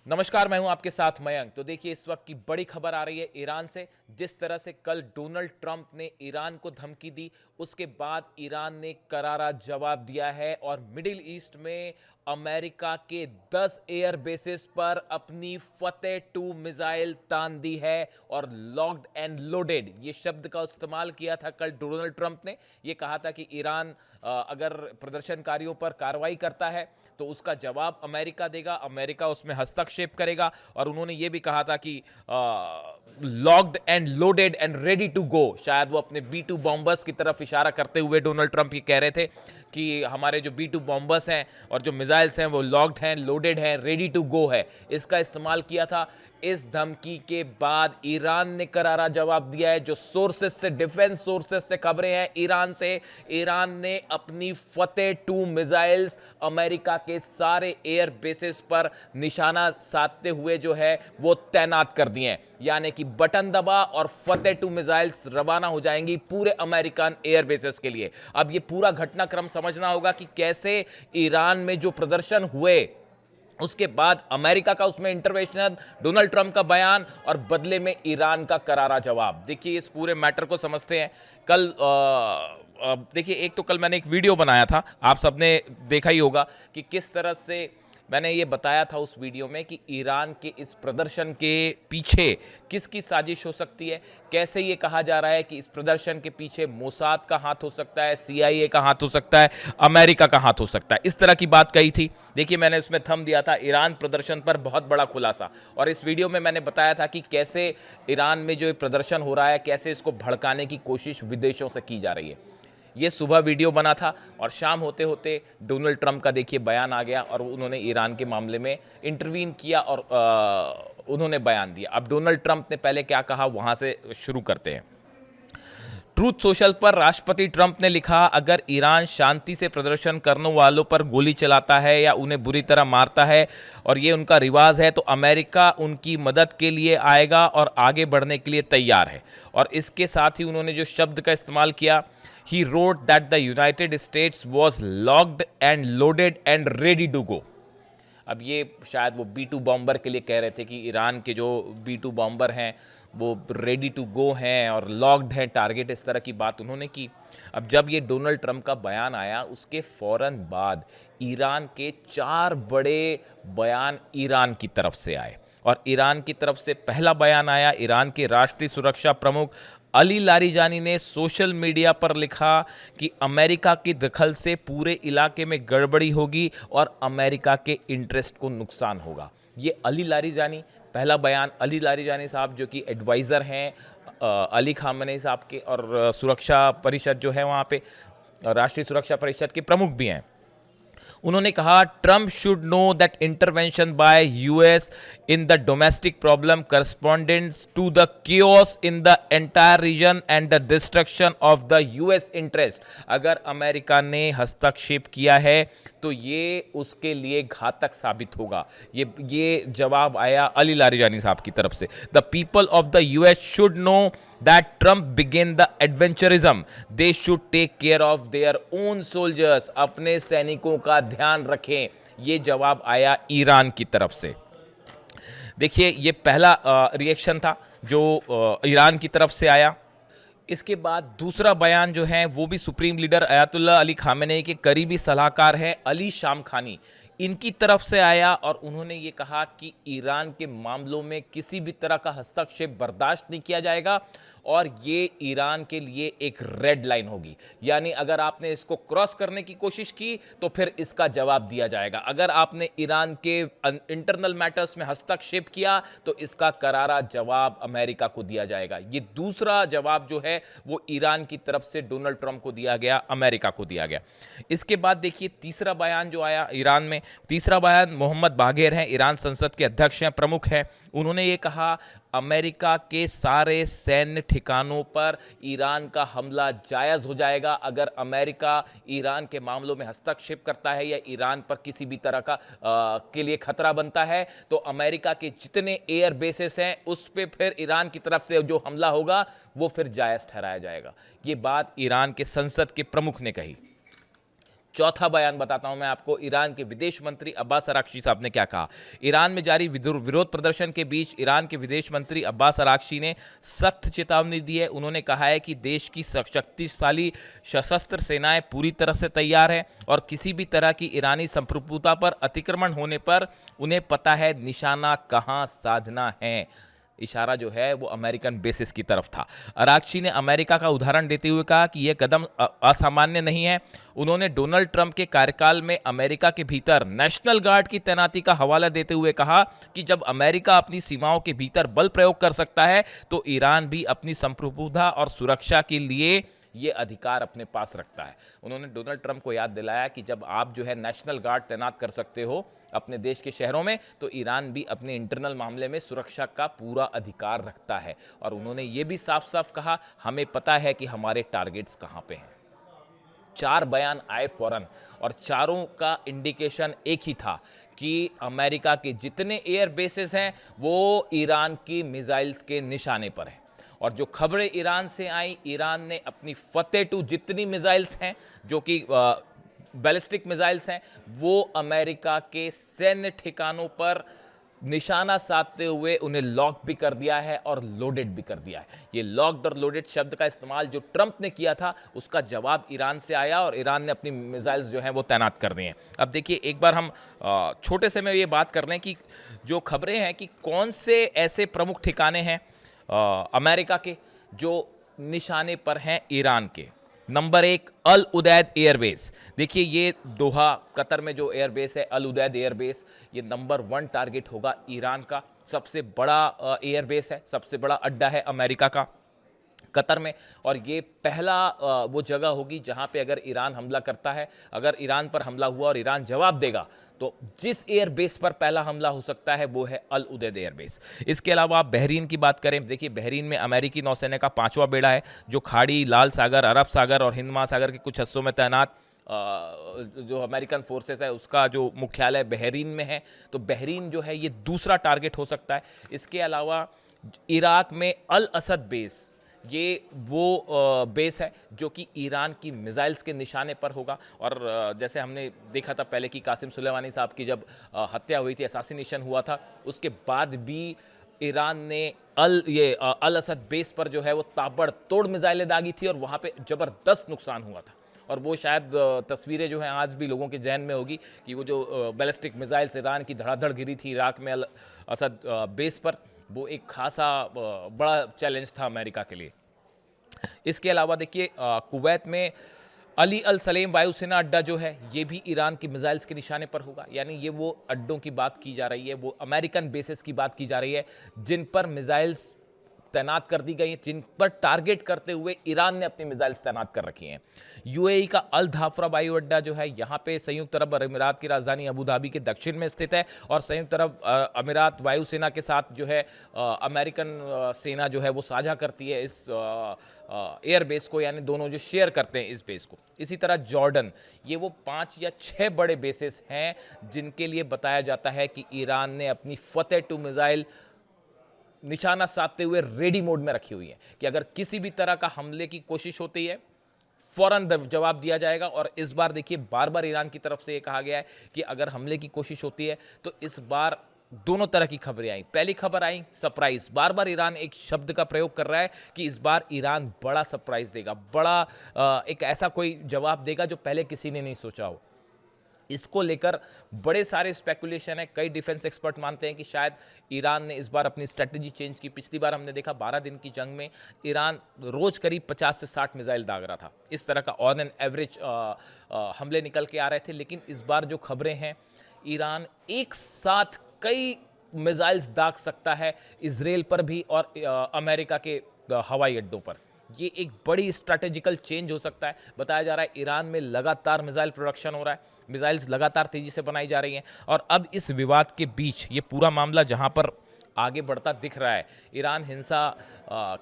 नमस्कार, मैं हूं आपके साथ मयंक। तो देखिए, इस वक्त की बड़ी खबर आ रही है ईरान से। जिस तरह से कल डोनाल्ड ट्रंप ने ईरान को धमकी दी, उसके बाद ईरान ने करारा जवाब दिया है और मिडिल ईस्ट में अमेरिका के 10 एयर बेसिस पर अपनी फतेह 2 मिसाइल तान दी है और लॉक्ड एंड लोडेड, ये शब्द का इस्तेमाल किया था कल डोनाल्ड ट्रंप ने। ये कहा था कि ईरान अगर प्रदर्शनकारियों पर कार्रवाई करता है तो उसका जवाब अमेरिका देगा, अमेरिका उसमें हस्तक्षेप करेगा। और उन्होंने ये भी कहा था कि locked and loaded and ready to go, शायद वो अपने B2 बॉम्बर्स की तरफ इशारा करते हुए डोनाल्ड ट्रंप ये कह रहे थे कि हमारे जो B2 बॉम्बर्स हैं और जो मिसाइल्स हैं वो लॉक्ड हैं, लोडेड हैं, रेडी टू गो है, इसका इस्तेमाल किया था। इस धमकी के बाद ईरान ने करारा जवाब दिया है। जो सोर्सेस से, डिफेंस सोर्सेस से खबरें हैं ईरान से, ईरान ने अपनी फतेह 2 मिसाइल्स अमेरिका के सारे एयर बेसिस पर निशाना साधते हुए जो है वो तैनात कर दिए हैं। यानी कि बटन दबा और फतेह 2 मिसाइल्स रवाना हो जाएंगी पूरे अमेरिकन एयर बेसिस के लिए। अब ये पूरा घटनाक्रम समझना होगा कि कैसे ईरान में जो प्रदर्शन हुए, उसके बाद अमेरिका का उसमें इंटरवेंशन, डोनाल्ड ट्रंप का बयान और बदले में ईरान का करारा जवाब। देखिए, इस पूरे मैटर को समझते हैं। कल देखिए, एक तो कल मैंने एक वीडियो बनाया था, आप सबने देखा ही होगा कि किस तरह से मैंने ये बताया था उस वीडियो में कि ईरान के इस प्रदर्शन के पीछे किसकी साजिश हो सकती है। कैसे ये कहा जा रहा है कि इस प्रदर्शन के पीछे मोसाद का हाथ हो सकता है, CIA का हाथ हो सकता है, अमेरिका का हाथ हो सकता है, इस तरह की बात कही थी। देखिए, मैंने उसमें थंब दिया था ईरान प्रदर्शन पर बहुत बड़ा खुलासा, और इस वीडियो में मैंने बताया था कि कैसे ईरान में जो प्रदर्शन हो रहा है, कैसे इसको भड़काने की कोशिश विदेशों से की जा रही है। ये सुबह वीडियो बना था और शाम होते होते डोनाल्ड ट्रंप का देखिए बयान आ गया और उन्होंने ईरान के मामले में इंटरवीन किया और उन्होंने बयान दिया। अब डोनाल्ड ट्रंप ने पहले क्या कहा, वहां से शुरू करते हैं। ट्रूथ सोशल पर राष्ट्रपति ट्रंप ने लिखा, अगर ईरान शांति से प्रदर्शन करने वालों पर गोली चलाता है या उन्हें बुरी तरह मारता है और ये उनका रिवाज है, तो अमेरिका उनकी मदद के लिए आएगा और आगे बढ़ने के लिए तैयार है। और इसके साथ ही उन्होंने जो शब्द का इस्तेमाल किया, he wrote that the United States was locked and loaded and ready to go. अब ये शायद वो B2 बॉम्बर के लिए कह रहे थे कि ईरान के जो B2 बॉम्बर हैं वो रेडी टू गो हैं और लॉक्ड हैं टारगेट, इस तरह की बात उन्होंने की। अब जब ये डोनाल्ड ट्रंप का बयान आया, उसके फ़ौरन बाद ईरान के 4 बड़े बयान ईरान की तरफ से आए। और ईरान की तरफ से पहला बयान आया, ईरान के राष्ट्रीय सुरक्षा प्रमुख अली लारिजानी ने सोशल मीडिया पर लिखा कि अमेरिका की दखल से पूरे इलाके में गड़बड़ी होगी और अमेरिका के इंटरेस्ट को नुकसान होगा। ये अली लारिजानी, पहला बयान। अली लारिजानी साहब जो कि एडवाइज़र हैं अली खामेनी साहब के, और सुरक्षा परिषद जो है वहाँ पे, राष्ट्रीय सुरक्षा परिषद के प्रमुख भी हैं। उन्होंने कहा, Trump should know that intervention by US in the domestic problem correspondents to the chaos in the entire region and the destruction of the US interest. अगर अमेरिका ने हस्तक्षेप किया है तो ये उसके लिए घातक साबित होगा। ये जवाब आया अली लारिजानी साहब की तरफ से। The people of the US should know that Trump begin the adventurism, they should take care of their own soldiers, अपने सैनिकों का ध्यान रखें। ये जवाब आया ईरान की तरफ से। देखिए, ये पहला रिएक्शन था जो ईरान की तरफ से आया। इसके बाद दूसरा बयान जो है वो भी supreme leader Ayatollah Ali Khamenei के करीबी सलाहकार हैं अली शामखानी, इनकी तरफ से आया और उन्होंने ये कहा कि ईरान के मामलों में किसी भी तरह का हस्तक्षेप बर्दाश्त नहीं किया जाएगा और ये ईरान के लिए एक रेड लाइन होगी। यानी अगर आपने इसको क्रॉस करने की कोशिश की तो फिर इसका जवाब दिया जाएगा। अगर आपने ईरान के इंटरनल मैटर्स में हस्तक्षेप किया तो इसका करारा जवाब अमेरिका को दिया जाएगा। ये दूसरा जवाब जो है वो ईरान की तरफ से डोनाल्ड ट्रंप को दिया गया, अमेरिका को दिया गया। इसके बाद देखिए तीसरा बयान जो आया ईरान में, तीसरा बयान मोहम्मद बागेर हैं, ईरान संसद के अध्यक्ष हैं, प्रमुख हैं। उन्होंने ये कहा, अमेरिका के सारे सैन्य ठिकानों पर ईरान का हमला जायज़ हो जाएगा अगर अमेरिका ईरान के मामलों में हस्तक्षेप करता है या ईरान पर किसी भी तरह का के लिए खतरा बनता है, तो अमेरिका के जितने एयर बेसेस हैं उस पे फिर ईरान की तरफ से जो हमला होगा वो फिर जायज़ ठहराया जाएगा। ये बात ईरान के संसद के प्रमुख ने कही। चौथा बयान बताता हूं मैं आपको। ईरान के विदेश मंत्री अब्बास अराक्ची साहब ने क्या कहा। ईरान में जारी विरोध प्रदर्शन के बीच ईरान के विदेश मंत्री अब्बास अराक्ची ने सख्त चेतावनी दी है। उन्होंने कहा है कि देश की शक्तिशाली सशस्त्र सेनाएं पूरी तरह से तैयार हैं और किसी भी तरह की ईरानी संप्रभुता पर अतिक्रमण होने पर उन्हें पता है निशाना कहां साधना है। इशारा जो है वो अमेरिकन बेसिस की तरफ था। अराक्ची ने अमेरिका का उदाहरण देते हुए कहा कि यह कदम असामान्य नहीं है। उन्होंने डोनाल्ड ट्रंप के कार्यकाल में अमेरिका के भीतर नेशनल गार्ड की तैनाती का हवाला देते हुए कहा कि जब अमेरिका अपनी सीमाओं के भीतर बल प्रयोग कर सकता है तो ईरान भी अपनी संप्रभुता और सुरक्षा के लिए ये अधिकार अपने पास रखता है। उन्होंने डोनाल्ड ट्रंप को याद दिलाया कि जब आप जो है नेशनल गार्ड तैनात कर सकते हो अपने देश के शहरों में, तो ईरान भी अपने इंटरनल मामले में सुरक्षा का पूरा अधिकार रखता है। और उन्होंने ये भी साफ साफ कहा, हमें पता है कि हमारे टारगेट्स कहां पे हैं। 4 बयान आए फौरन और चारों का इंडिकेशन एक ही था कि अमेरिका के जितने एयर बेसेस हैं वो ईरान की मिसाइल्स के निशाने पर हैं। और जो खबरें ईरान से आई, ईरान ने अपनी फतेह टू जितनी मिसाइल्स हैं जो कि बैलिस्टिक मिसाइल्स हैं, वो अमेरिका के सैन्य ठिकानों पर निशाना साधते हुए उन्हें लॉक भी कर दिया है और लोडेड भी कर दिया है। ये लॉक्ड और लोडेड शब्द का इस्तेमाल जो ट्रंप ने किया था उसका जवाब ईरान से आया और ईरान ने अपनी मिसाइल्स जो हैं वो तैनात कर दी हैं। अब देखिए, एक बार हम छोटे से में ये बात कर लें कि जो खबरें हैं कि कौन से ऐसे प्रमुख ठिकाने हैं अमेरिका के जो निशाने पर हैं ईरान के। नंबर 1, अल उदैद एयरबेस। देखिए, ये दोहा कतर में जो एयरबेस है अल उदैद एयरबेस, ये नंबर 1 टारगेट होगा ईरान का। सबसे बड़ा एयरबेस है, सबसे बड़ा अड्डा है अमेरिका का कतर में। और ये पहला वो जगह होगी जहां पे अगर ईरान हमला करता है, अगर ईरान पर हमला हुआ और ईरान जवाब देगा, तो जिस एयरबेस पर पहला हमला हो सकता है वो है अल उदैद एयरबेस। इसके अलावा आप बहरीन की बात करें, देखिए बहरीन में अमेरिकी नौसेना का 5वां बेड़ा है जो खाड़ी, लाल सागर, अरब सागर और हिंद महासागर के कुछ हिस्सों में तैनात जो अमेरिकन फोर्सेस है उसका जो मुख्यालय बहरीन में है। तो बहरीन जो है ये दूसरा टारगेट हो सकता है। इसके अलावा इराक में अल असद बेस, ये वो बेस है जो कि ईरान की मिसाइल्स के निशाने पर होगा। और जैसे हमने देखा था पहले कि कासिम सुलेमानी साहब की जब हत्या हुई थी, असैसिनेशन हुआ था, उसके बाद भी ईरान ने अल असद बेस पर जो है वो ताबड़तोड़ मिसाइलें दागी थी और वहाँ पे ज़बरदस्त नुकसान हुआ था। और वो शायद तस्वीरें जो हैं आज भी लोगों के जहन में होगी कि वो जो बैलिस्टिक मिसाइल्स ईरान की धड़ाधड़ गिरी थी इराक में अल असद बेस पर, वो एक खासा बड़ा चैलेंज था अमेरिका के लिए। इसके अलावा देखिए, कुवैत में अली अल सलेम वायुसेना अड्डा जो है ये भी ईरान की मिसाइल्स के निशाने पर होगा। यानी ये वो अड्डों की बात की जा रही है, वो अमेरिकन बेसिस की बात की जा रही है जिन पर मिसाइल्स तैनात कर दी गई हैं, जिन पर टारगेट करते हुए ईरान ने अपनी मिसाइल्स तैनात कर रखी हैं। यूएई का अल धाफरा वायु अड्डा जो है, यहाँ पे संयुक्त अरब अमीरात की राजधानी अबू धाबी के दक्षिण में स्थित है और संयुक्त अरब अमीरात वायुसेना के साथ जो है अमेरिकन सेना जो है वो साझा करती है इस एयरबेस को, यानी दोनों जो शेयर करते हैं इस बेस को। इसी तरह जॉर्डन, ये वो 5 या 6 बड़े बेसेस हैं जिनके लिए बताया जाता है कि ईरान ने अपनी फतेह टू मिसाइल निशाना साधते हुए रेडी मोड में रखी हुई है कि अगर किसी भी तरह का हमले की कोशिश होती है फौरन जवाब दिया जाएगा। और इस बार देखिए, बार बार ईरान की तरफ से ये कहा गया है कि अगर हमले की कोशिश होती है तो इस बार दोनों तरह की खबरें आई। पहली खबर I surprise, bar bar Iran एक शब्द का प्रयोग कर रहा है कि इस बार ईरान बड़ा सरप्राइज देगा, बड़ा एक ऐसा कोई जवाब देगा जो पहले किसी ने नहीं सोचा हो। इसको लेकर बड़े सारे स्पेकुलेशन है। कई डिफेंस एक्सपर्ट मानते हैं कि शायद ईरान ने इस बार अपनी स्ट्रेटजी चेंज की। पिछली बार हमने देखा 12 दिन की जंग में ईरान रोज करीब 50 से 60 मिसाइल दाग रहा था। इस तरह का ऑन एन एवरेज हमले निकल के आ रहे थे। लेकिन इस बार जो खबरें हैं, ईरान एक साथ कई मिसाइल्स दाग सकता है इजराइल पर भी और अमेरिका के हवाई अड्डों पर। ये एक बड़ी स्ट्रैटेजिकल चेंज हो सकता है। बताया जा रहा है ईरान में लगातार मिसाइल प्रोडक्शन हो रहा है, मिसाइल्स लगातार तेजी से बनाई जा रही हैं। और अब इस विवाद के बीच ये पूरा मामला जहां पर आगे बढ़ता दिख रहा है, ईरान हिंसा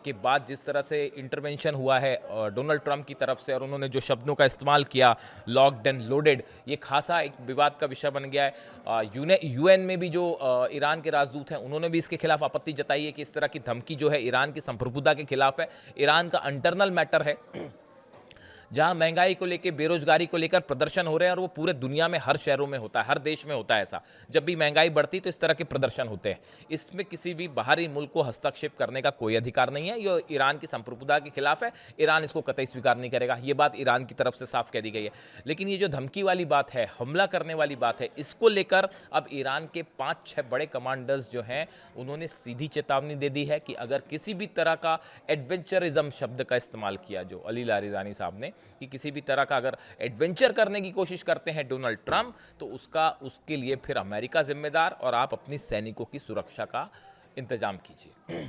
के बाद जिस तरह से इंटरवेंशन हुआ है डोनाल्ड ट्रंप की तरफ से और उन्होंने जो शब्दों का इस्तेमाल किया लॉक्ड एंड लोडेड, ये खासा एक विवाद का विषय बन गया है। यूएन में भी जो ईरान के राजदूत हैं उन्होंने भी इसके खिलाफ आपत्ति जताई है कि इस तरह की धमकी जो है ईरान की संप्रभुता के खिलाफ है, ईरान का इंटरनल मैटर है। जहां महंगाई को लेकर, बेरोजगारी को लेकर प्रदर्शन हो रहे हैं, और वो पूरे दुनिया में हर शहरों में होता है, हर देश में होता है ऐसा। जब भी महंगाई बढ़ती तो इस तरह के प्रदर्शन होते हैं। इसमें किसी भी बाहरी मुल्क को हस्तक्षेप करने का कोई अधिकार नहीं है। ये ईरान की संप्रभुता के खिलाफ है, ईरान इसको कतई स्वीकार नहीं करेगा। ये बात ईरान की तरफ से साफ कह दी गई है। लेकिन ये जो धमकी वाली बात है, हमला करने वाली बात है, इसको लेकर अब ईरान के 5-6 बड़े कमांडर्स जो हैं, उन्होंने सीधी चेतावनी दे दी है कि अगर किसी भी तरह का एडवेंचरिज्म शब्द का इस्तेमाल किया जो अली लारिजानी साहब ने, कि किसी भी तरह का अगर एडवेंचर करने की कोशिश करते हैं डोनाल्ड ट्रंप, तो उसके लिए फिर अमेरिका जिम्मेदार, और आप अपनी सैनिकों की सुरक्षा का इंतजाम कीजिए।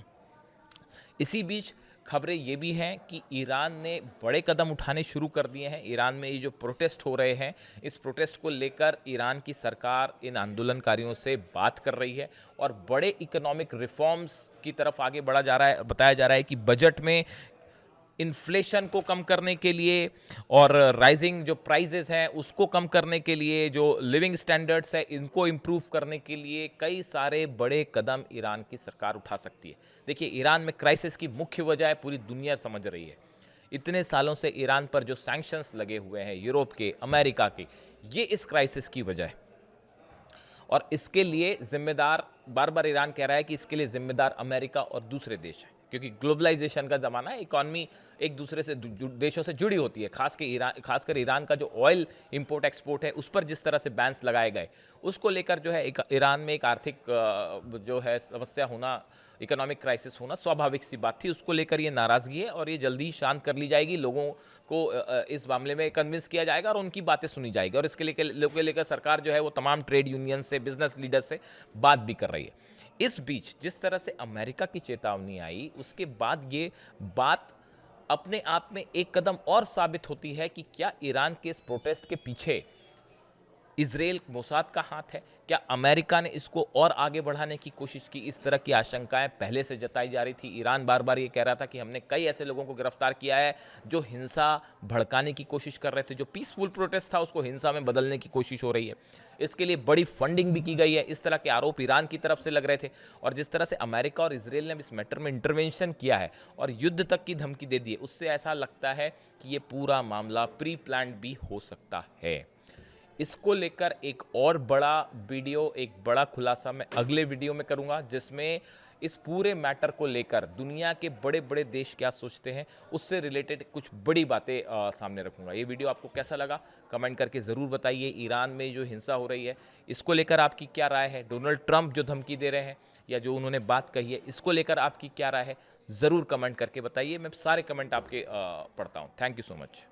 इसी बीच खबरें ये भी हैं कि ईरान ने बड़े कदम उठाने शुरू कर दिए हैं। ईरान में ये जो प्रोटेस्ट हो रहे हैं, इस प्रोटेस्ट को लेकर ईरान की सरकार इन आंदोलनकारियों से बात कर रही है और बड़े इकोनॉमिक रिफॉर्म्स की तरफ आगे बढ़ा जा रहा है। बताया जा रहा है कि बजट में इन्फ्लेशन को कम करने के लिए और राइजिंग जो प्राइजेस हैं उसको कम करने के लिए, जो लिविंग स्टैंडर्ड्स है इनको इम्प्रूव करने के लिए कई सारे बड़े कदम ईरान की सरकार उठा सकती है। देखिए, ईरान में क्राइसिस की मुख्य वजह है, पूरी दुनिया समझ रही है। इतने सालों से ईरान पर जो सैंक्शंस लगे हुए हैं यूरोप के, अमेरिका के, ये इस क्राइसिस की वजह है। और इसके लिए जिम्मेदार, बार बार ईरान कह रहा है कि इसके लिए जिम्मेदार अमेरिका और दूसरे देश हैं, क्योंकि ग्लोबलाइजेशन का ज़माना है, इकॉनमी एक दूसरे से देशों से जुड़ी होती है। खासकर ईरान का जो ऑयल इंपोर्ट एक्सपोर्ट है उस पर जिस तरह से बैन्स लगाए गए, उसको लेकर जो है ईरान में एक आर्थिक जो है समस्या होना, इकोनॉमिक क्राइसिस होना स्वाभाविक सी बात थी। उसको लेकर ये नाराज़गी है और ये जल्दी ही शांत कर ली जाएगी। लोगों को इस मामले में कन्विंस किया जाएगा और उनकी बातें सुनी जाएगी, और इसके लेकर सरकार जो है वो तमाम ट्रेड यूनियन से, बिजनेस लीडर से बात भी कर रही है। इस बीच जिस तरह से अमेरिका की चेतावनी आई, उसके बाद ये बात अपने आप में एक कदम और साबित होती है कि क्या ईरान के इस प्रोटेस्ट के पीछे इजराइल, मोसाद का हाथ है? क्या अमेरिका ने इसको और आगे बढ़ाने की कोशिश की? इस तरह की आशंकाएं पहले से जताई जा रही थी। ईरान बार बार ये कह रहा था कि हमने कई ऐसे लोगों को गिरफ्तार किया है जो हिंसा भड़काने की कोशिश कर रहे थे, जो पीसफुल प्रोटेस्ट था उसको हिंसा में बदलने की कोशिश हो रही है। इसके लिए बड़ी फंडिंग भी की गई है, इस तरह के आरोप ईरान की तरफ से लग रहे थे। और जिस तरह से अमेरिका और इजराइल ने इस मैटर में इंटरवेंशन किया है और युद्ध तक की धमकी दे दी है, उससे ऐसा लगता है कि ये पूरा मामला प्री प्लान्ड भी हो सकता है। इसको लेकर एक और बड़ा वीडियो, एक बड़ा खुलासा मैं अगले वीडियो में करूंगा, जिसमें इस पूरे मैटर को लेकर दुनिया के बड़े बड़े देश क्या सोचते हैं उससे रिलेटेड कुछ बड़ी बातें सामने रखूंगा। ये वीडियो आपको कैसा लगा कमेंट करके ज़रूर बताइए। ईरान में जो हिंसा हो रही है इसको लेकर आपकी क्या राय है? डोनाल्ड ट्रंप जो धमकी दे रहे हैं या जो उन्होंने बात कही है, इसको लेकर आपकी क्या राय है? ज़रूर कमेंट करके बताइए। मैं सारे कमेंट आपके पढ़ता हूँ। Thank you so much.